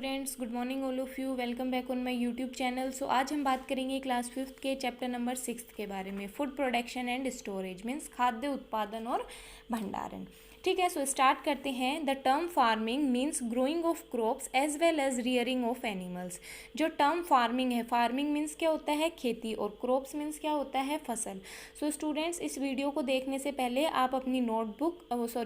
Students, good morning all of you. Welcome back on my YouTube channel. So आज हम बात करेंगे class 5th के चैप्टर नंबर 6 के बारे में, food production and storage means खाद्य उत्पादन और भंडारण। ठीक है, सो स्टार्ट करते हैं। The term farming means growing of crops as well as rearing of animals. जो टर्म फार्मिंग है, फार्मिंग मीन्स क्या होता है? खेती, और क्रॉप्स मीन्स क्या होता है? फसल। सो स्टूडेंट्स, इस वीडियो को देखने से पहले आप अपनी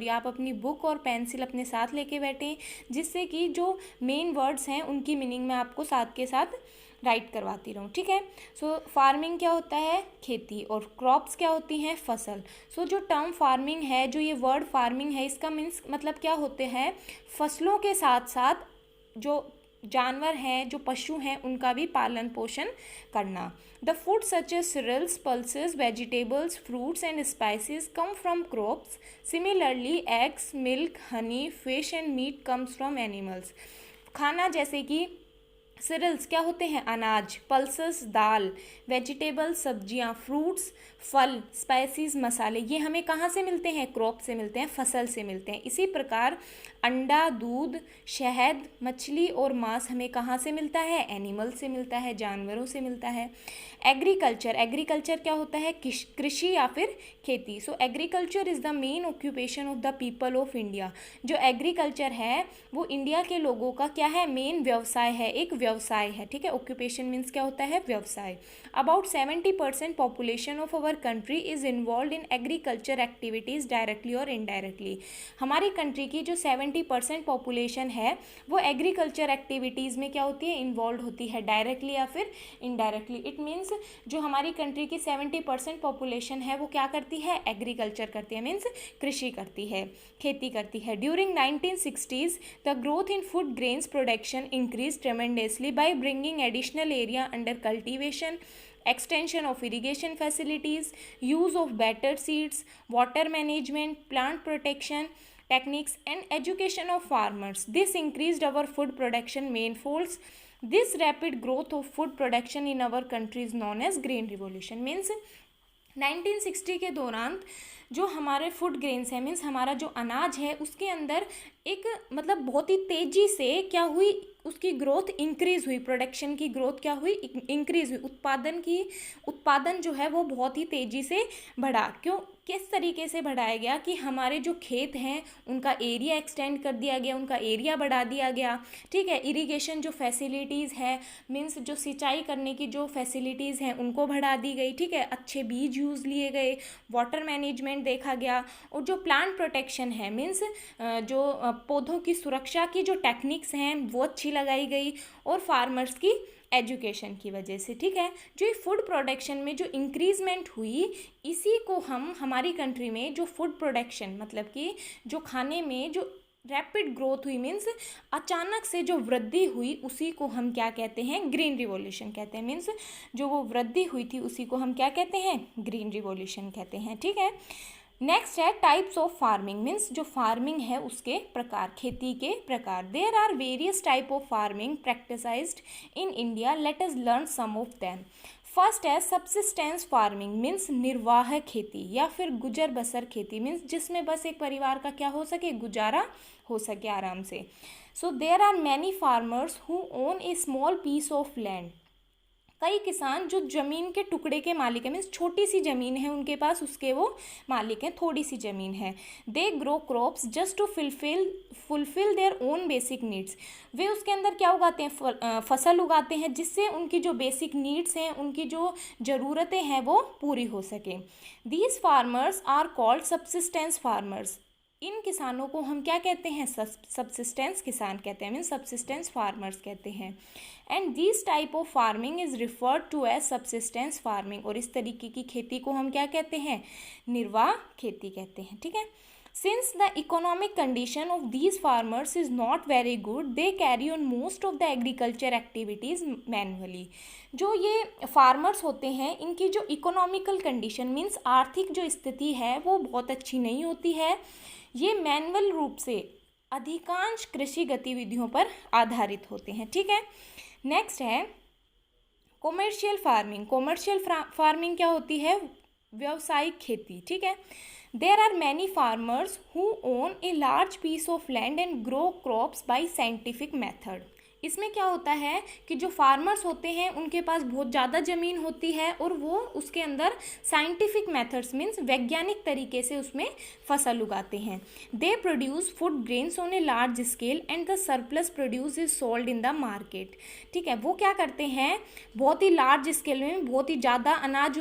आप अपनी बुक और पेंसिल अपने साथ लेके बैठें, जिससे कि जो मेन वर्ड्स हैं उनकी मीनिंग मैं आपको साथ के साथ राइट करवाती रहूँ। ठीक है, सो फार्मिंग क्या होता है? खेती, और क्रॉप्स क्या होती हैं? फसल। सो जो टर्म फार्मिंग है, जो ये वर्ड फार्मिंग है, इसका मीन्स मतलब क्या होते हैं? फसलों के साथ साथ जो जानवर हैं, जो पशु हैं, उनका भी पालन पोषण करना। The food such as cereals, pulses, vegetables, fruits and spices come from crops. Similarly eggs, milk, honey, fish and meat comes from animals. खाना जैसे कि सीरियल्स क्या होते हैं? अनाज, पल्सेस दाल, वेजिटेबल्स सब्जियां, फ्रूट्स फल, स्पाइसेस मसाले, ये हमें कहाँ से मिलते हैं? क्रॉप से मिलते हैं, फसल से मिलते हैं। इसी प्रकार अंडा, दूध, शहद, मछली और मांस हमें कहाँ से मिलता है? एनिमल से मिलता है, जानवरों से मिलता है। एग्रीकल्चर क्या होता है? कृषि या फिर खेती। सो agriculture is the main occupation of the people of India. जो एग्रीकल्चर है वो इंडिया के लोगों का क्या है? मेन व्यवसाय है, एक व्यवसाय है। ठीक है, ऑक्यूपेशन मीन्स क्या होता है? व्यवसाय। About 70% population of our country is involve in agriculture activities directly और इनडायरेक्टली। हमारी कंट्री की जो 70% पॉपुलेशन है वो एग्रीकल्चर एक्टिविटीज़ में क्या होती है? इन्वॉल्व होती है, डायरेक्टली या फिर इनडायरेक्टली। इट मीन्स जो हमारी कंट्री की 70% पॉपुलेशन है वो क्या करती है? एग्रीकल्चर करती है, मीन्स कृषि करती है, खेती करती है। During 1960s the growth in food grains production increase tremendously by bringing additional area under cultivation, extension of irrigation facilities, use of better seeds, water management, plant protection techniques and education of farmers. This increased our food production manifolds. This rapid growth of food production in our country is known as green revolution. Means 1960 के दौरान जो हमारे food grains है, means हमारा जो अनाज है, उसके अंदर एक मतलब बहुत ही तेज़ी से क्या हुई? उसकी ग्रोथ इंक्रीज़ हुई, प्रोडक्शन की ग्रोथ क्या हुई? इंक्रीज़ हुई। उत्पादन जो है वो बहुत ही तेज़ी से बढ़ा। क्यों? किस तरीके से बढ़ाया गया कि हमारे जो खेत हैं उनका एरिया एक्सटेंड कर दिया गया, उनका एरिया बढ़ा दिया गया। ठीक है, इरिगेशन जो फैसिलिटीज़ है, मीन्स जो सिंचाई करने की जो फैसिलिटीज़ हैं उनको बढ़ा दी गई। ठीक है, अच्छे बीज यूज़ लिए गए, वाटर मैनेजमेंट देखा गया, और जो प्लांट प्रोटेक्शन है, मीन्स जो पौधों की सुरक्षा की जो टेक्निक्स हैं वो अच्छी लगाई गई, और फार्मर्स की एजुकेशन की वजह से। ठीक है, जो ये फूड प्रोडक्शन में जो इंक्रीजमेंट हुई, इसी को हम हमारी कंट्री में जो फूड प्रोडक्शन मतलब कि जो खाने में जो रैपिड ग्रोथ हुई, मीन्स अचानक से जो वृद्धि हुई, उसी को हम क्या कहते हैं? ग्रीन रिवॉल्यूशन कहते हैं। मीन्स जो वो वृद्धि हुई थी उसी को हम क्या कहते हैं? ग्रीन रिवॉल्यूशन कहते हैं। ठीक है, नेक्स्ट है टाइप्स ऑफ फार्मिंग। मीन्स जो फार्मिंग है उसके प्रकार, खेती के प्रकार। There are various type of farming practised in India. Let us learn some of them. First है सब्सिस्टेंस फार्मिंग, मीन्स निर्वाह खेती या फिर गुजर बसर खेती, मीन्स जिसमें बस एक परिवार का क्या हो सके? गुजारा हो सके आराम से। So there are many farmers who own a small piece of land. कई किसान जो ज़मीन के टुकड़े के मालिक हैं, मीन्स छोटी सी ज़मीन है उनके पास, उसके वो मालिक हैं, थोड़ी सी ज़मीन है। They grow crops just to fulfil their own basic needs. वे उसके अंदर क्या उगाते हैं? फसल उगाते हैं, जिससे उनकी जो बेसिक नीड्स हैं, उनकी जो ज़रूरतें हैं वो पूरी हो सके। These farmers are called subsistence farmers. इन किसानों को हम क्या कहते हैं? सब्सिस्टेंस किसान कहते हैं, मीन्स सब्सिस्टेंस फार्मर्स कहते हैं। And this type of farming is referred to as subsistence farming. और इस तरीके की खेती को हम क्या कहते हैं? निर्वाह खेती कहते हैं। ठीक है, since the economic condition of these farmers is not very good, they carry on most of the agriculture activities manually. जो ये फार्मर्स होते हैं, इनकी जो इकोनॉमिकल कंडीशन मीन्स आर्थिक जो स्थिति है वो बहुत अच्छी नहीं होती है। ये मैनुअल रूप से अधिकांश कृषि गतिविधियों पर आधारित होते हैं। ठीक है, नेक्स्ट है कॉमर्शियल फार्मिंग। कॉमर्शियल फार्मिंग क्या होती है? व्यावसायिक खेती। ठीक है, there are many farmers who own a large piece of land and grow crops by scientific method. इसमें क्या होता है कि जो फार्मर्स होते हैं उनके पास बहुत ज़्यादा ज़मीन होती है और वो उसके अंदर साइंटिफिक मेथड्स मीन्स वैज्ञानिक तरीके से उसमें फसल उगाते हैं। They produce food grains on a large scale and the surplus produce is sold in the market. ठीक है, वो क्या करते हैं, बहुत ही लार्ज स्केल में बहुत ही ज़्यादा अनाज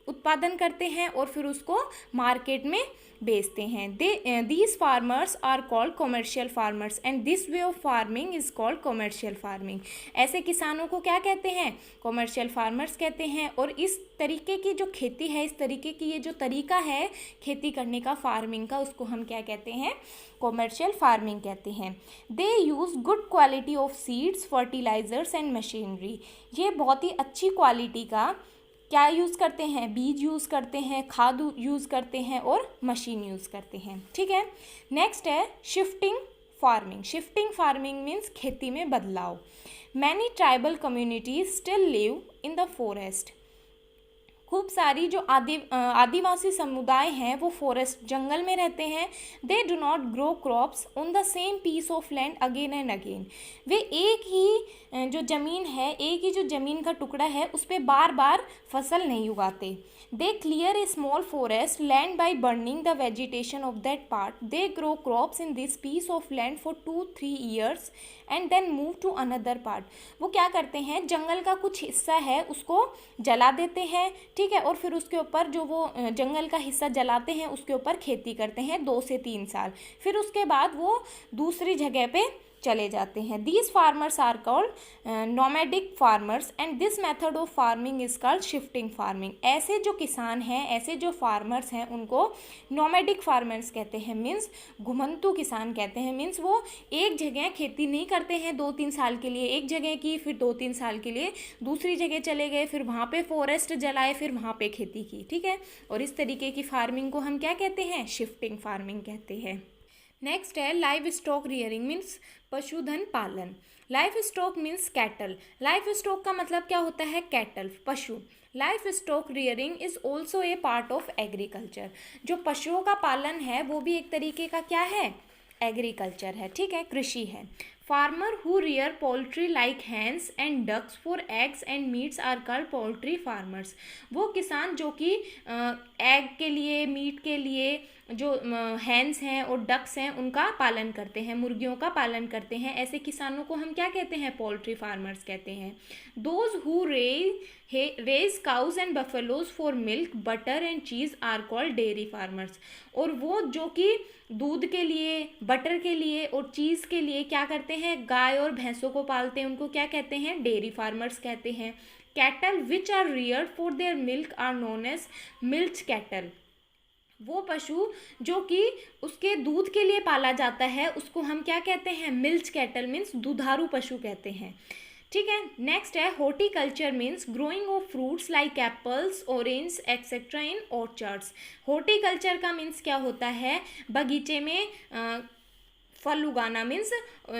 उत्पादन करते हैं और फिर उसको मार्केट में बेचते हैं। These farmers are called commercial farmers and this way of farming is called commercial farming. ऐसे किसानों को क्या कहते हैं, कॉमर्शियल फार्मर्स कहते हैं। और इस तरीके की जो खेती है, इस तरीके की ये जो तरीका है खेती करने का, फार्मिंग का, उसको हम क्या कहते हैं, कॉमर्शियल फार्मिंग कहते हैं। They use good quality of seeds, fertilisers and machinery. ये बहुत ही अच्छी क्वालिटी का क्या यूज़ करते हैं, बीज यूज़ करते हैं, खाद यूज़ करते हैं और मशीन यूज़ करते हैं। ठीक है, नेक्स्ट है shifting farming. Shifting farming means खेती में बदलाव। Many tribal communities still live in the forest. खूब सारी जो आदिवासी समुदाय हैं वो फॉरेस्ट जंगल में रहते हैं। They do not grow crops on the same piece of land again and again. वे एक ही जो ज़मीन है, एक ही जो ज़मीन का टुकड़ा है उस पर बार बार फसल नहीं उगाते। They clear a small forest land by burning the vegetation of that part. They grow crops in this piece of land for 2-3 years and then move to another part. वो क्या करते हैं, जंगल का कुछ हिस्सा है उसको जला देते हैं, ठीक है, और फिर उसके ऊपर जो वो जंगल का हिस्सा जलाते हैं उसके ऊपर खेती करते हैं 2 से 3 साल। फिर उसके बाद वो दूसरी जगह पे चले जाते हैं। These farmers are called nomadic farmers and this method of farming is called shifting farming. ऐसे जो किसान हैं, ऐसे जो फार्मर्स हैं उनको नोमैडिक फार्मर्स कहते हैं, मीन्स घुमंतु किसान कहते हैं। मीन्स वो एक जगह खेती नहीं करते हैं 2-3 साल के लिए, एक जगह की, फिर 2-3 साल के लिए दूसरी जगह चले गए, फिर वहाँ पे फॉरेस्ट जलाए, फिर वहाँ पे खेती की। ठीक है, और इस तरीके की फार्मिंग को हम क्या कहते हैं, शिफ्टिंग फार्मिंग कहते हैं। नेक्स्ट है लाइव स्टॉक रियरिंग मीन्स पशुधन पालन। Life stock means cattle. Life stock का मतलब क्या होता है, कैटल, पशु। Life stock rearing is also a part of agriculture. जो पशुओं का पालन है वो भी एक तरीके का क्या है, एग्रीकल्चर है। ठीक है, कृषि है। Farmer who rear poultry like hens and ducks for eggs and meats are called poultry farmers. वो किसान जो कि एग के लिए, मीट के लिए जो हैंस हैं और डक्स हैं उनका पालन करते हैं, मुर्गियों का पालन करते हैं, ऐसे किसानों को हम क्या कहते हैं, पोल्ट्री फार्मर्स कहते हैं। Those who raise cows and buffaloes for milk, butter and cheese are called dairy farmers. और वो जो कि दूध के लिए, बटर के लिए और चीज़ के लिए क्या करते हैं, गाय और भैंसों को पालते हैं, उनको क्या कहते हैं, डेयरी फार्मर्स कहते हैं। Cattle which are reared for their milk are known as milk cattle. वो पशु जो कि उसके दूध के लिए पाला जाता है उसको हम क्या कहते हैं, मिल्क कैटल मीन्स दुधारू पशु कहते हैं। ठीक है, नेक्स्ट है horticulture means growing of fruits like apples, orange etcetera in orchards. Horticulture का मीन्स क्या होता है, बगीचे में फल उगाना, मीन्स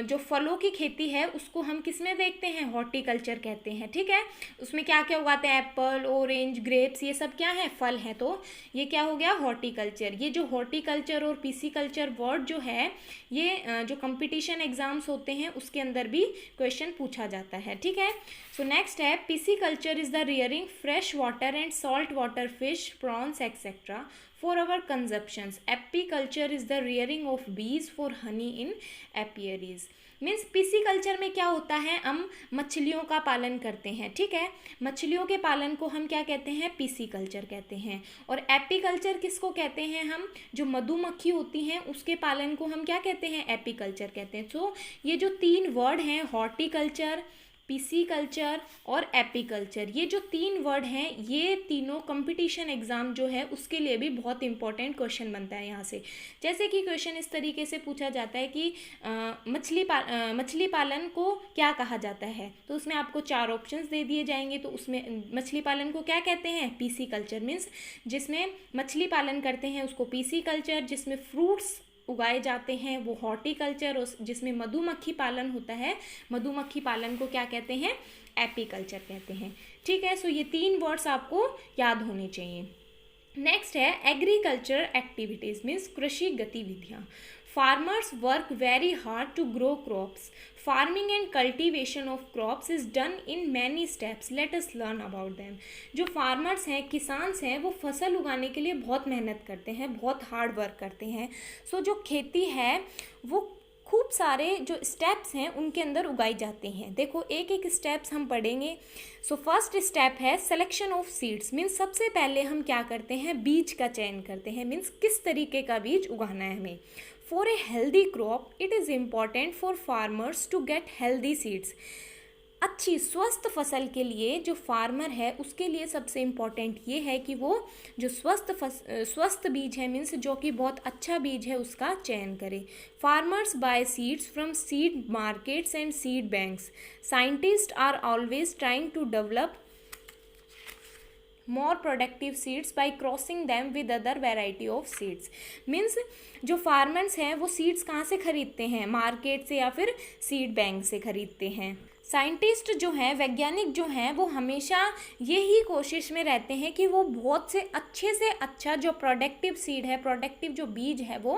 जो फलों की खेती है उसको हम किस में देखते हैं, हॉर्टिकल्चर कहते हैं। ठीक है, उसमें क्या क्या उगाते हैं, एप्पल, ऑरेंज, ग्रेप्स, ये सब क्या है, फल है, तो ये क्या हो गया, हॉर्टिकल्चर। ये जो हॉर्टिकल्चर और पीसीकल्चर वर्ड जो है ये जो कंपटीशन एग्जाम्स होते हैं उसके अंदर भी क्वेश्चन पूछा जाता है। ठीक है, सो नेक्स्ट है pisciculture is the rearing fresh water and salt water fish, prawns etcetera for our consumptions. Apiculture is the rearing of bees for honey in apiaries. Means pisciculture में क्या होता है, हम मछलियों का पालन करते हैं। ठीक है, मछलियों के पालन को हम क्या कहते हैं, पिसीकल्चर कहते हैं। और एपीकल्चर किसको कहते हैं, हम जो मधुमक्खी होती हैं उसके पालन को हम क्या कहते हैं, एपीकल्चर कहते हैं। तो ये जो 3 वर्ड हैं, हॉर्टिकल्चर, पिसीकल्चर और एपीकल्चर, ये जो 3 वर्ड हैं ये तीनों कंपटीशन एग्जाम जो है उसके लिए भी बहुत इंपॉर्टेंट क्वेश्चन बनता है यहाँ से। जैसे कि क्वेश्चन इस तरीके से पूछा जाता है कि मछली पालन को क्या कहा जाता है, तो उसमें आपको 4 ऑप्शंस दे दिए जाएंगे। तो उसमें मछली पालन को क्या कहते हैं, पिसीकल्चर मीन्स जिसमें मछली पालन करते हैं उसको पिसीकल्चर, जिसमें फ्रूट्स उगाए जाते हैं वो हॉर्टिकल्चर, और जिसमें मधुमक्खी पालन होता है, मधुमक्खी पालन को क्या कहते हैं, एपीकल्चर कहते हैं। ठीक है, सो ये 3 वर्ड्स आपको याद होने चाहिए। नेक्स्ट है एग्रीकल्चर एक्टिविटीज़ मीन्स कृषि गतिविधियाँ। Farmers work very hard to grow crops. Farming and cultivation of crops is done in many steps. Let us learn about them. जो फार्मर्स हैं, किसान हैं, वो फसल उगाने के लिए बहुत मेहनत करते हैं, बहुत हार्ड वर्क करते हैं. सो जो खेती है वो खूब सारे जो स्टेप्स हैं उनके अंदर उगाई जाते हैं. देखो एक एक स्टेप्स हम पढ़ेंगे. सो फर्स्ट स्टेप है सिलेक्शन ऑफ सीड्स. मीन्स सबसे पहले हम क्या करते हैं, बीज का चयन करते हैं. मीन्स किस तरीके का बीज उगाना है हमें. For a healthy crop it is important for farmers to get healthy seeds. अच्छी स्वस्थ फसल के लिए जो फार्मर है उसके लिए सबसे इम्पॉर्टेंट ये है कि वो जो स्वस्थ बीज है, मीन्स जो कि बहुत अच्छा बीज है, उसका चयन करे. Farmers buy seeds from seed markets and seed banks. Scientists are always trying to develop more productive seeds by crossing them with other variety of seeds. Means जो फार्मर्स हैं वो सीड्स कहाँ से खरीदते हैं, मार्केट से या फिर सीड बैंक से खरीदते हैं. साइंटिस्ट जो हैं, वैज्ञानिक जो हैं, वो हमेशा यही कोशिश में रहते हैं कि वो बहुत से अच्छा जो प्रोडक्टिव सीड है, प्रोडक्टिव जो बीज है वो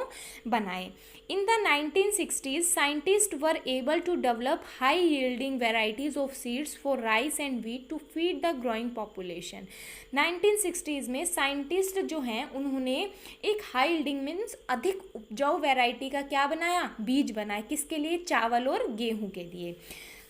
बनाए. In the 1960s scientists were able to develop high yielding varieties of seeds for rice and wheat to feed the growing population. 1960s में साइंटिस्ट जो हैं उन्होंने एक हाई यील्डिंग मीन्स अधिक उपजाऊ वेराइटी का क्या बनाया, बीज बनाए. किसके लिए, चावल और गेहूं के लिए.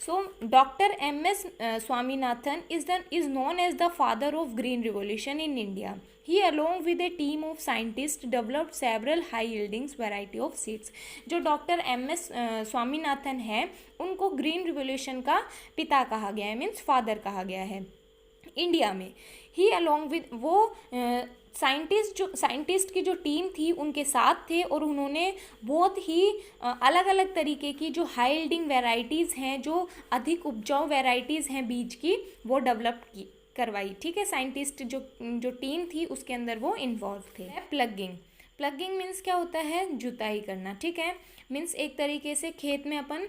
So, Dr. M.S. Swaminathan is known as the father of Green Revolution in India. He, along with a team of scientists, developed several high-yielding variety of seeds. जो डॉक्टर M.S. स्वामीनाथन है उनको ग्रीन रिवोल्यूशन का पिता कहा गया है, means father कहा गया है इंडिया में. ही अलॉन्ग विद वो साइंटिस्ट की जो टीम थी उनके साथ थे और उन्होंने बहुत ही अलग अलग तरीके की जो हाई यील्डिंग वेराइटीज़ हैं, जो अधिक उपजाऊ वेराइटीज़ हैं बीज की, वो डेवलप करवाई. ठीक है, साइंटिस्ट जो टीम थी उसके अंदर वो इन्वॉल्व थे. प्लगिंग मीन्स क्या होता है, जुताई करना. ठीक है, मीन्स एक तरीके से खेत में अपन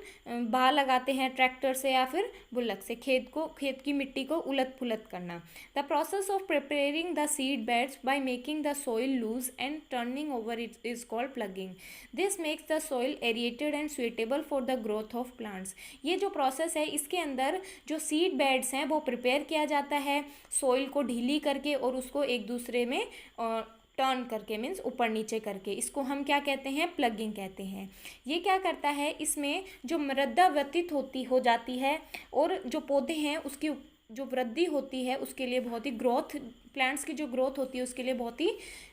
बा लगाते हैं ट्रैक्टर से या फिर बुल्लक से, खेत की मिट्टी को उलट पुलट करना. The process of preparing the seed beds by making the soil loose and turning over it is called ploughing. This makes the soil aerated and suitable for the growth of plants. ये जो process है इसके अंदर जो seed beds हैं वो prepare किया जाता है सॉइल को ढीली करके और उसको एक दूसरे में टर्न करके, मीन्स ऊपर नीचे करके. इसको हम क्या कहते हैं, प्लगिंग कहते हैं. ये क्या करता है, इसमें जो मृदा व्यतीत हो जाती है और जो पौधे हैं उसकी जो वृद्धि होती है उसके लिए बहुत ही प्लांट्स की जो ग्रोथ होती है उसके लिए बहुत ही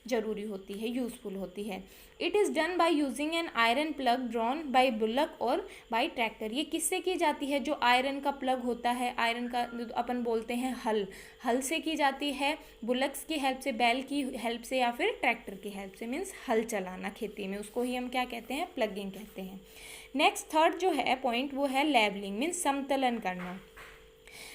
ज़रूरी होती है, यूज़फुल होती है. It is done by using an iron plug drawn by bullock और बाय ट्रैक्टर. ये किससे की जाती है, जो आयरन का प्लग होता है, आयरन का अपन बोलते हैं हल से की जाती है, बुलक्स की हेल्प से, बैल की हेल्प से या फिर ट्रैक्टर की हेल्प से. मीन्स हल चलाना खेती में, उसको ही हम क्या कहते हैं, प्लगिंग कहते हैं. नेक्स्ट थर्ड जो है पॉइंट वो है लेवलिंग, मीन्स समतलन करना.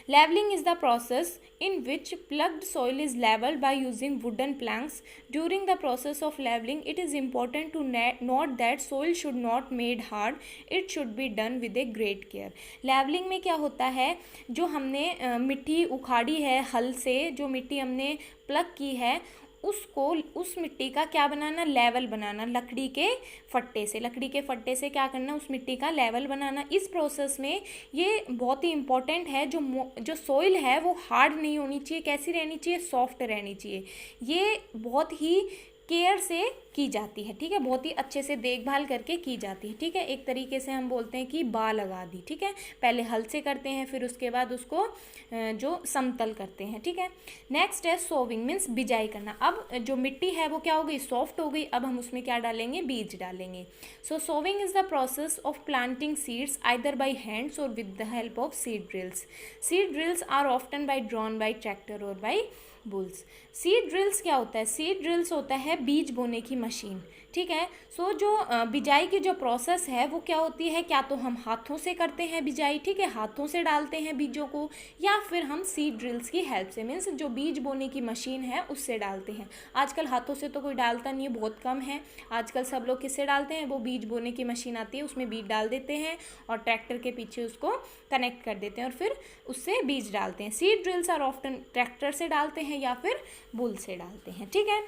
Leveling is the process in which plugged soil is leveled by using wooden planks. During the process of leveling, it is important to note that soil should not made hard. It should be done with a great care. Leveling में क्या होता है, जो हमने मिट्टी उखाड़ी है हल से, जो मिट्टी हमने प्लग की है उसको, उस मिट्टी का क्या बनाना, लेवल बनाना. लकड़ी के फट्टे से क्या करना, उस मिट्टी का लेवल बनाना. इस प्रोसेस में ये बहुत ही इम्पोर्टेंट है. जो सॉइल है वो हार्ड नहीं होनी चाहिए, कैसी रहनी चाहिए, सॉफ्ट रहनी चाहिए. ये बहुत ही केयर से की जाती है. ठीक है, बहुत ही अच्छे से देखभाल करके की जाती है. ठीक है, एक तरीके से हम बोलते हैं कि बा लगा दी. ठीक है, पहले हल से करते हैं फिर उसके बाद उसको जो समतल करते हैं. ठीक है, नेक्स्ट है सोविंग, मीन्स बिजाई करना. अब जो मिट्टी है वो क्या हो गई, सॉफ्ट हो गई. अब हम उसमें क्या डालेंगे, बीज डालेंगे. So sowing is the process of planting seeds either by hands or with the help of seed drills. Seed drills are often by drawn by tractor or by bulls. Seed drills क्या होता है, seed drills होता है बीज बोने की machine. ठीक है, सो जो बिजाई की जो प्रोसेस है वो क्या होती है, क्या तो हम हाथों से करते हैं बिजाई. ठीक है, हाथों से डालते हैं बीजों को, या फिर हम सीड ड्रिल्स की हेल्प से, मीन्स जो बीज बोने की मशीन है उससे डालते हैं. आजकल हाथों से तो कोई डालता नहीं है, बहुत कम है. आजकल सब लोग किससे डालते हैं, वो बीज बोने की मशीन आती है उसमें बीज डाल देते हैं और ट्रैक्टर के पीछे उसको कनेक्ट कर देते हैं और फिर उससे बीज डालते हैं. Seed drills are often tractor से डालते हैं या फिर बुल से डालते हैं. ठीक है,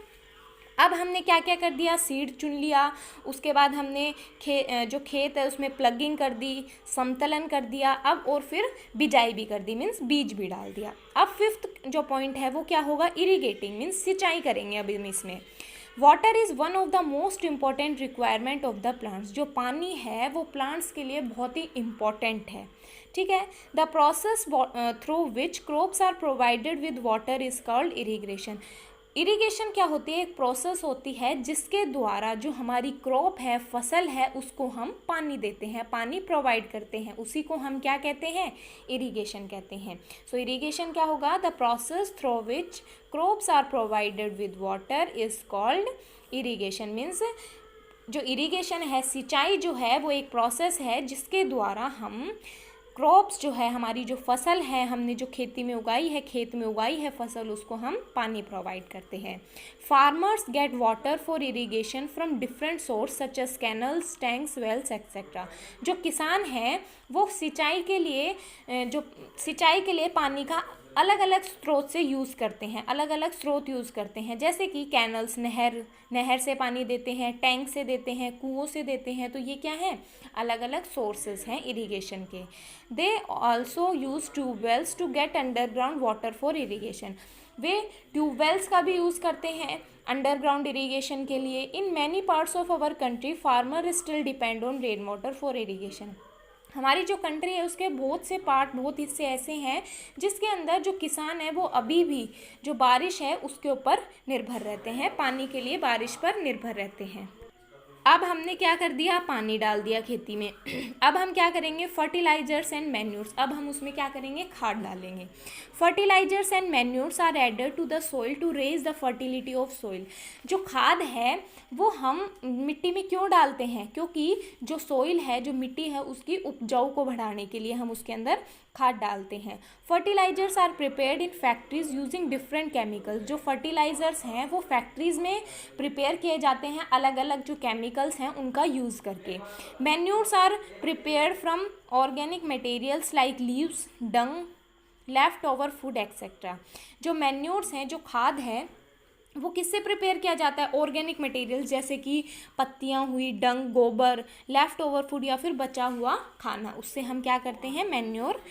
अब हमने क्या क्या कर दिया, सीड चुन लिया, उसके बाद हमने जो खेत है उसमें प्लगिंग कर दी, समतलन कर दिया, अब और फिर बिजाई भी कर दी, मीन्स बीज भी डाल दिया। अब फिफ्थ जो पॉइंट है वो क्या होगा, इरिगेटिंग, मीन्स सिंचाई करेंगे अभी हम इसमें। Water is one of the most important requirement of the plants, जो पानी है वो प्लांट्स के लिए बहुत ही इम्पॉर्टेंट है, ठीक है। The process through which crops are provided with water is called irrigation. Irrigation क्या होती है, एक प्रोसेस होती है जिसके द्वारा जो हमारी क्रॉप है, फसल है, उसको हम पानी देते हैं, पानी प्रोवाइड करते हैं, उसी को हम क्या कहते हैं, इरिगेशन कहते हैं। सो इरिगेशन क्या होगा, the process through which crops are provided with water is called irrigation. Means जो इरिगेशन है, सिंचाई जो है वो एक प्रोसेस है जिसके द्वारा हम क्रॉप्स जो है, हमारी जो फसल है, हमने जो खेती में उगाई है, खेत में उगाई है फसल, उसको हम पानी प्रोवाइड करते हैं। Farmers get water for irrigation from different source such as canals, tanks, wells etcetera. जो किसान हैं वो सिंचाई के लिए पानी का अलग अलग स्रोत से यूज़ करते हैं, अलग अलग स्रोत यूज़ करते हैं, जैसे कि कैनल्स, नहर से पानी देते हैं, टैंक से देते हैं, कुओं से देते हैं। तो ये क्या है, अलग अलग सोर्सेज हैं इरिगेशन के। They also use tubewells to get underground water for irrigation. वे ट्यूबवेल्स का भी यूज़ करते हैं अंडरग्राउंड इरिगेशन के लिए। In many parts of our country farmer still depend on rain water for irrigation. हमारी जो कंट्री है उसके बहुत से पार्ट, बहुत हिस्से ऐसे हैं जिसके अंदर जो किसान है वो अभी भी जो बारिश है उसके ऊपर निर्भर रहते हैं, पानी के लिए बारिश पर निर्भर रहते हैं। अब हमने क्या कर दिया, पानी डाल दिया खेती में। अब हम क्या करेंगे, फर्टिलाइजर्स एंड मैन्यूर्स। अब हम उसमें क्या करेंगे, खाद डालेंगे। Fertilisers and manures are added to the soil to raise the fertility of soil. जो खाद है वो हम मिट्टी में क्यों डालते हैं, क्योंकि जो सोइल है, जो मिट्टी है, उसकी उपजाऊ को बढ़ाने के लिए हम उसके अंदर खाद डालते हैं। Fertilisers are prepared in factories using different chemicals. जो फर्टिलाइजर्स हैं वो फैक्ट्रीज में प्रिपेयर किए जाते हैं अलग अलग जो केमिकल्स हैं उनका यूज़ करके। Manures are prepared from organic materials like leaves, dung, left over food etcetera. जो मैन्यूर्स हैं, जो खाद है, वो किससे प्रिपेयर किया जाता है, ऑर्गेनिक मटेरियल्स जैसे कि पत्तियां हुई, डंग, गोबर, लेफ्ट ओवर फूड या फिर बचा हुआ खाना, उससे हम क्या करते हैं, मैन्योर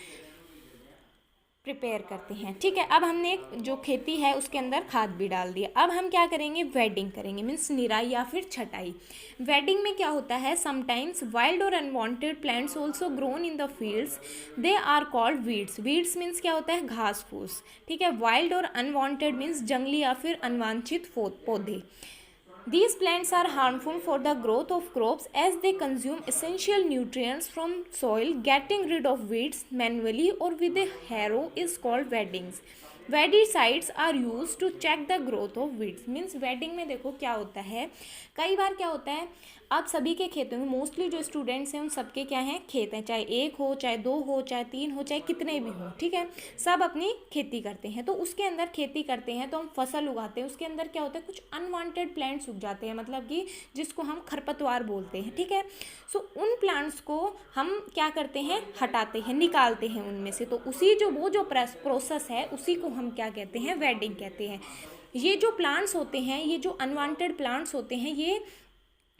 प्रिपेयर करते हैं, ठीक है। अब हमने जो खेती है उसके अंदर खाद भी डाल दिया। अब हम क्या करेंगे, वेडिंग करेंगे, मीन्स निराई या फिर छटाई। वेडिंग में क्या होता है, समटाइम्स वाइल्ड और unwanted plants also grown in the fields, they are called weeds. Weeds means क्या होता है, घास फूस, ठीक है। वाइल्ड और अनवांटेड मीन्स जंगली या फिर अनवांछित पौधे। These plants are harmful for the growth of crops as they consume essential nutrients from soil. Getting rid of weeds manually or with a harrow is called weedings. Weedicides are used to check the growth of weeds. Means weeding में देखो क्या होता है, कई बार क्या होता है, अब सभी के खेतों में मोस्टली जो स्टूडेंट्स हैं उन सबके क्या हैं, खेत हैं, चाहे एक हो, चाहे दो हो, चाहे तीन हो, चाहे कितने भी हो, ठीक है। सब अपनी खेती करते हैं, तो उसके अंदर खेती करते हैं तो हम फसल उगाते हैं, उसके अंदर क्या होता है, कुछ अनवांटेड प्लांट्स उग जाते हैं, मतलब कि जिसको हम खरपतवार बोलते हैं, ठीक है। सो उन प्लांट्स को हम क्या करते हैं, हटाते हैं, निकालते हैं उनमें से। तो उसी जो प्रोसेस है उसी को हम क्या कहते हैं, वेडिंग कहते हैं। ये जो प्लांट्स होते हैं, ये जो अनवांटेड प्लांट्स होते हैं, ये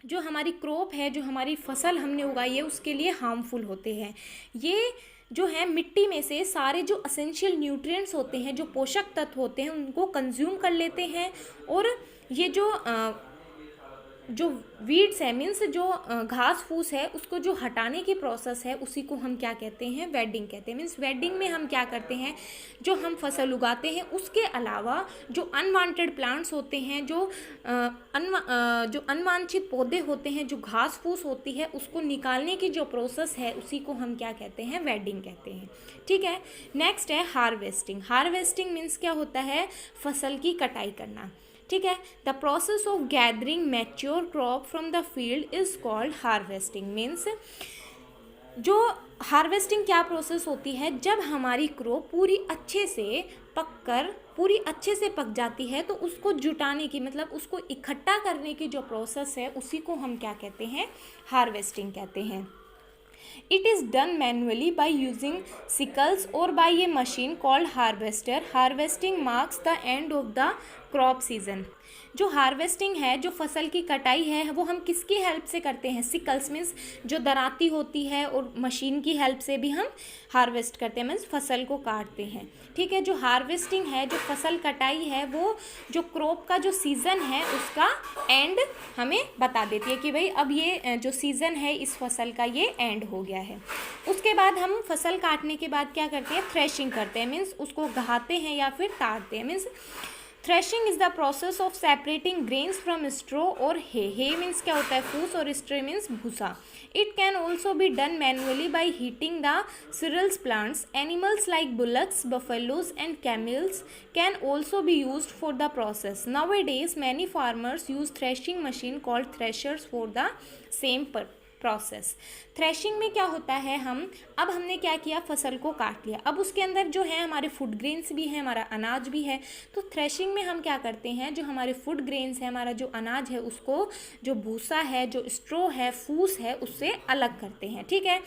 जो हमारी क्रॉप है, जो हमारी फसल हमने उगाई है, उसके लिए हार्मफुल होते हैं। ये जो है मिट्टी में से सारे जो असेंशियल न्यूट्रिएंट्स होते हैं, जो पोषक तत्व होते हैं, उनको कंज्यूम कर लेते हैं। और ये जो वीड्स है, मीन्स जो घास फूस है, उसको जो हटाने की प्रोसेस है उसी को हम क्या कहते हैं, वेडिंग कहते हैं। मीन्स वेडिंग में हम क्या करते हैं, जो हम फसल उगाते हैं उसके अलावा जो अनवांटेड प्लांट्स होते हैं, जो अनवांछित पौधे होते हैं, जो घास फूस होती है, उसको निकालने की जो प्रोसेस है उसी को हम क्या कहते हैं, वेडिंग कहते हैं, ठीक है। नेक्स्ट है हार्वेस्टिंग। हार्वेस्टिंग मीन्स क्या होता है, फसल की कटाई करना, ठीक है। The process of gathering mature crop from the field is called harvesting. Means जो हार्वेस्टिंग क्या प्रोसेस होती है, जब हमारी क्रॉप पूरी अच्छे से पक जाती है तो उसको जुटाने की, मतलब उसको इकट्ठा करने की जो प्रोसेस है उसी को हम क्या कहते हैं, हार्वेस्टिंग कहते हैं। It is done manually by using sickles or by a machine called harvester. Harvesting marks the end of the crop season. जो हार्वेस्टिंग है, जो फसल की कटाई है, वो हम किसकी हेल्प से करते हैं? सिकल्स मीन्स जो दराती होती है, और मशीन की हेल्प से भी हम हार्वेस्ट करते हैं, मीन्स फसल को काटते हैं। ठीक है, जो हार्वेस्टिंग है, जो फसल कटाई है, वो जो क्रॉप का जो सीज़न है उसका एंड हमें बता देती है कि भाई अब ये जो सीज़न है इस फसल का ये एंड हो गया है। उसके बाद हम फसल काटने के बाद क्या करते हैं? थ्रेशिंग करते हैं, मीन्स उसको घाते हैं या फिर ताड़ते हैं। Means threshing is the process of separating grains from straw और हे मीन्स क्या होता है? फूस, और स्ट्रे मीन्स भूसा। It can also be done manually by heating the cereals plants. Animals like bullocks, buffaloes and camels can also be used for the process. Nowadays many farmers use threshing machine called threshers for the same process. Threshing में क्या होता है, अब हमने क्या किया? फसल को काट लिया। अब उसके अंदर जो है हमारे फूड ग्रेन्स भी हैं, हमारा अनाज भी है। तो थ्रेशिंग में हम क्या करते हैं? जो हमारे फूड ग्रेन्स है, हमारा जो अनाज है, उसको जो भूसा है, जो स्ट्रो है, फूस है, उससे अलग करते हैं। ठीक है,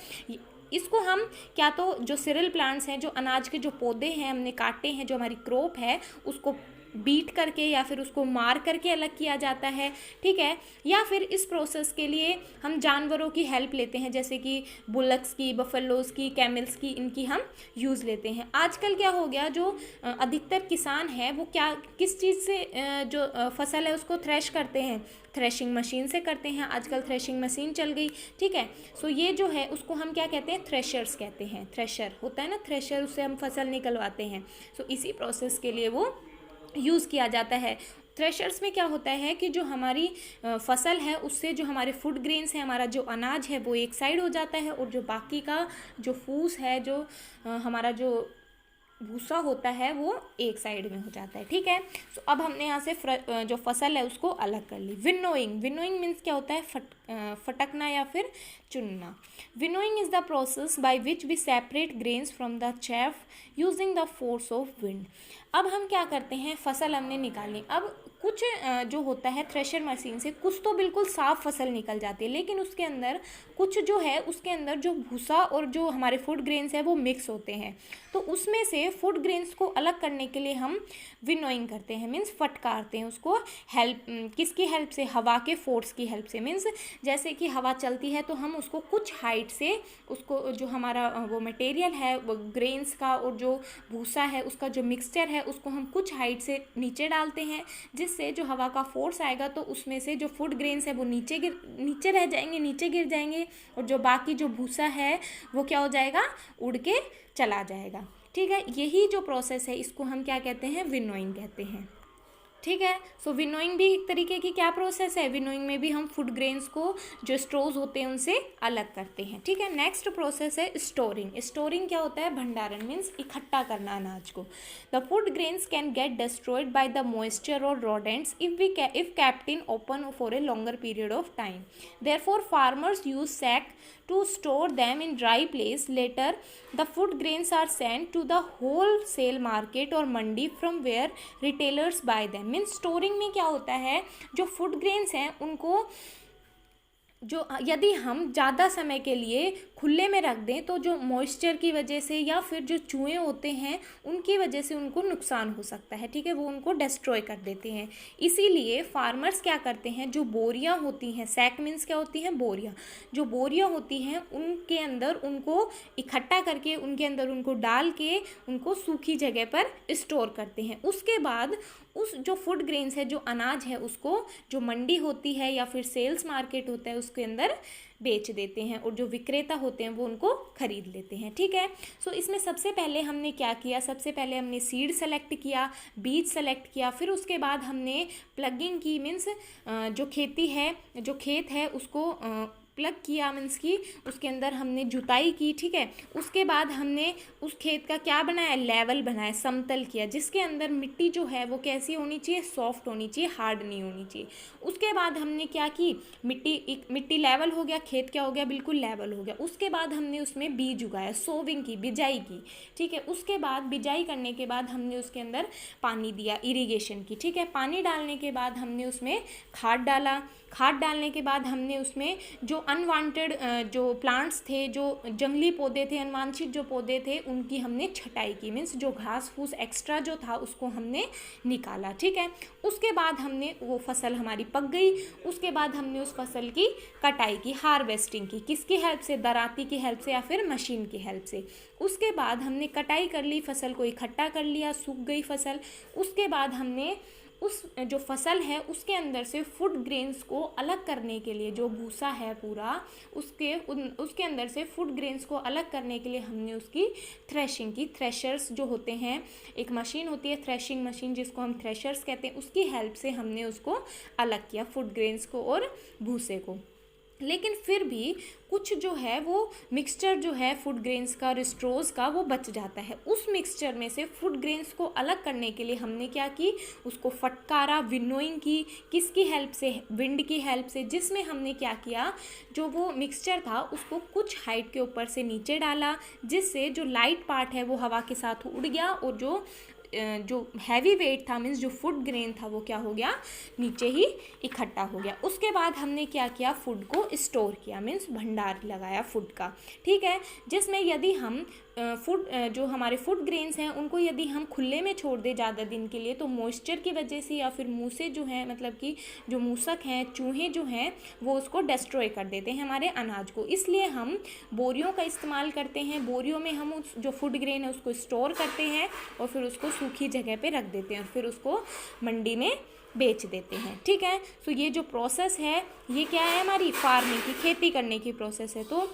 इसको हम क्या तो जो सिरल प्लांट्स हैं, जो अनाज के जो पौधे हैं हमने काटे हैं, जो हमारी क्रॉप है, उसको बीट करके या फिर उसको मार करके अलग किया जाता है। ठीक है, या फिर इस प्रोसेस के लिए हम जानवरों की हेल्प लेते हैं, जैसे कि बुलक्स की, बफेलोज की, कैमल्स की, इनकी हम यूज़ लेते हैं। आजकल क्या हो गया, जो अधिकतर किसान है वो क्या किस चीज़ से जो फसल है उसको थ्रेश करते हैं? थ्रेशिंग मशीन से करते हैं। आजकल थ्रेशिंग मशीन चल गई। ठीक है, सो ये जो है उसको हम क्या कहते हैं? थ्रेशर्स कहते हैं। थ्रेशर होता है ना, थ्रेशर, उससे हम फसल निकलवाते हैं। सो इसी प्रोसेस के लिए वो यूज़ किया जाता है। थ्रेशर्स में क्या होता है कि जो हमारी फसल है उससे जो हमारे फूड ग्रेन्स हैं, हमारा जो अनाज है, वो एक साइड हो जाता है, और जो बाकी का जो फूस है, जो हमारा जो भूसा होता है, वो एक साइड में हो जाता है। ठीक है, सो अब हमने यहाँ से जो फसल है उसको अलग कर ली। विनोइंग, विनोइंग मीन्स क्या होता है? फटकना या फिर चुनना। Winnowing is the process by which we separate grains from the chaff using the force of wind. अब हम क्या करते हैं? फसल हमने निकाली। अब कुछ जो होता है थ्रेशर मशीन से कुछ तो बिल्कुल साफ फसल निकल जाती है, लेकिन उसके अंदर कुछ जो है, उसके अंदर जो भूसा और जो हमारे फूड ग्रेन्स है वो मिक्स होते हैं। तो उसमें से फूड ग्रेन्स को अलग करने के लिए हम विनोइंग करते हैं, मीन्स फटकारते हैं उसको। किसकी हेल्प से? हवा के फोर्स की हेल्प से। मीन्स जैसे कि हवा चलती है तो हम उसको कुछ हाइट से, उसको जो हमारा वो मटेरियल है, वो ग्रेन्स का और जो भूसा है उसका जो मिक्सचर है, उसको हम कुछ हाइट से नीचे डालते हैं, जिससे जो हवा का फोर्स आएगा तो उसमें से जो फूड ग्रेन्स है वो नीचे रह जाएंगे, नीचे गिर जाएंगे, और जो बाकी जो भूसा है वो क्या हो जाएगा? उड़ के चला जाएगा। ठीक है, यही जो प्रोसेस है इसको हम क्या कहते हैं? विनोइंग कहते हैं। ठीक है, सो विनोइंग भी एक तरीके की क्या प्रोसेस है? विनोइंग में भी हम फूड ग्रेन्स को जो स्ट्रोज होते हैं उनसे अलग करते हैं। ठीक है, नेक्स्ट प्रोसेस है स्टोरिंग। स्टोरिंग क्या होता है? भंडारण, मीन्स इकट्ठा करना अनाज को। The food grains can get destroyed by the moisture और rodents if kept in open for a longer period of time. Therefore, farmers use sack to store them in dry place. Later, the food grains are sent to the wholesale market or mandi from where retailers buy them. Means storing में क्या होता है? जो food grains हैं उनको जो यदि हम ज़्यादा समय के लिए खुले में रख दें तो जो मॉइस्चर की वजह से या फिर जो चूहे होते हैं उनकी वजह से उनको नुकसान हो सकता है। ठीक है, वो उनको डिस्ट्रॉय कर देते हैं। इसीलिए फार्मर्स क्या करते हैं? जो बोरियां होती हैं, सैक मीन्स क्या होती हैं? बोरियां। जो बोरियां होती हैं उनके अंदर उनको इकट्ठा करके, उनके अंदर उनको डाल के, उनको सूखी जगह पर स्टोर करते हैं। उसके बाद उस जो फूड ग्रेन्स है, जो अनाज है, उसको जो मंडी होती है या फिर सेल्स मार्केट होता है उसके अंदर बेच देते हैं, और जो विक्रेता होते हैं वो उनको खरीद लेते हैं। ठीक है, सो इसमें सबसे पहले हमने क्या किया? सबसे पहले हमने सीड सेलेक्ट किया, बीज सेलेक्ट किया, फिर उसके बाद हमने प्लगिंग की, मीन्स जो खेती है, जो खेत है उसको प्लग किया, मीन्स की उसके अंदर हमने जुताई की। ठीक है, उसके बाद हमने उस खेत का क्या बनाया? लेवल बनाया, समतल किया, जिसके अंदर मिट्टी जो है वो कैसी होनी चाहिए? सॉफ्ट होनी चाहिए, हार्ड नहीं होनी चाहिए। उसके बाद हमने क्या की? मिट्टी लेवल हो गया, खेत क्या हो गया? बिल्कुल लेवल हो गया। उसके बाद हमने उसमें बीज उगाया, सोविंग की, बिजाई की। ठीक है, उसके बाद बिजाई करने के बाद हमने उसके अंदर पानी दिया, इरिगेशन की। ठीक है, पानी डालने के बाद हमने उसमें खाद डाला। खाद डालने के बाद हमने उसमें जो अनवांटेड जो प्लांट्स थे, जो जंगली पौधे थे, अनवांछित जो पौधे थे, उनकी हमने छटाई की, मीन्स जो घास फूस एक्स्ट्रा जो था उसको हमने निकाला। ठीक है, उसके बाद हमने वो फसल हमारी पक गई, उसके बाद हमने उस फसल की कटाई की, हार्वेस्टिंग की, किसकी हेल्प से, दराती की हेल्प से या फिर मशीन की हेल्प से। उसके बाद हमने कटाई कर ली, फसल को इकट्ठा कर लिया, सूख गई फसल। उसके बाद हमने उस जो फसल है उसके अंदर से फूड ग्रेन्स को अलग करने के लिए, जो भूसा है पूरा उसके अंदर से फूड ग्रेन्स को अलग करने के लिए हमने उसकी थ्रेशिंग की। थ्रेशर्स जो होते हैं, एक मशीन होती है थ्रेशिंग मशीन जिसको हम थ्रेशर्स कहते हैं, उसकी हेल्प से हमने उसको अलग किया, फूड ग्रेन्स को और भूसे को। लेकिन फिर भी कुछ जो है वो मिक्सचर जो है फूड ग्रेन्स का और स्ट्रोज का वो बच जाता है। उस मिक्सचर में से फूड ग्रेन्स को अलग करने के लिए हमने क्या की, उसको फटकारा, विनोइंग की, किसकी हेल्प से, विंड की हेल्प से, जिसमें हमने क्या किया, जो वो मिक्सचर था उसको कुछ हाइट के ऊपर से नीचे डाला, जिससे जो लाइट पार्ट है वो हवा के साथ उड़ गया और जो हैवी वेट था, मीन्स जो फूड ग्रेन था, वो क्या हो गया, नीचे ही इकट्ठा हो गया। उसके बाद हमने क्या किया, फूड को स्टोर किया, मीन्स भंडार लगाया फूड का। ठीक है, जिसमें यदि हम जो हमारे फूड ग्रेन्स हैं उनको यदि हम खुले में छोड़ दें ज़्यादा दिन के लिए, तो मॉइस्चर की वजह से या फिर मूसे जो हैं, मतलब कि जो मूसक हैं, चूहे जो हैं, वो उसको डिस्ट्रॉय कर देते हैं हमारे अनाज को। इसलिए हम बोरियों का इस्तेमाल करते हैं। बोरियों में हम उस जो फूड ग्रेन है उसको स्टोर करते हैं और फिर उसको सूखी जगह पे रख देते हैं और फिर उसको मंडी में बेच देते हैं। ठीक है, तो ये जो प्रोसेस है ये क्या है, हमारी फार्मिंग की, खेती करने की प्रोसेस है। तो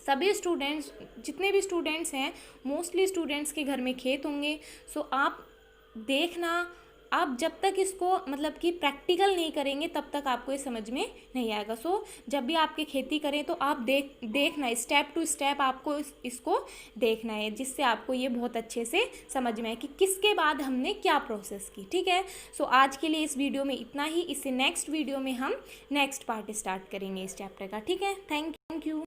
सभी स्टूडेंट्स, जितने भी स्टूडेंट्स हैं, मोस्टली स्टूडेंट्स के घर में खेत होंगे। सो आप देखना, आप जब तक इसको मतलब कि प्रैक्टिकल नहीं करेंगे तब तक आपको ये समझ में नहीं आएगा। सो जब भी आपके खेती करें तो आप देखना, स्टेप टू स्टेप आपको इसको देखना है, जिससे आपको ये बहुत अच्छे से समझ में आए कि किसके बाद हमने क्या प्रोसेस की। ठीक है, सो आज के लिए इस वीडियो में इतना ही। इससे नेक्स्ट वीडियो में हम नेक्स्ट पार्ट स्टार्ट करेंगे इस चैप्टर का। ठीक है, थैंक यू।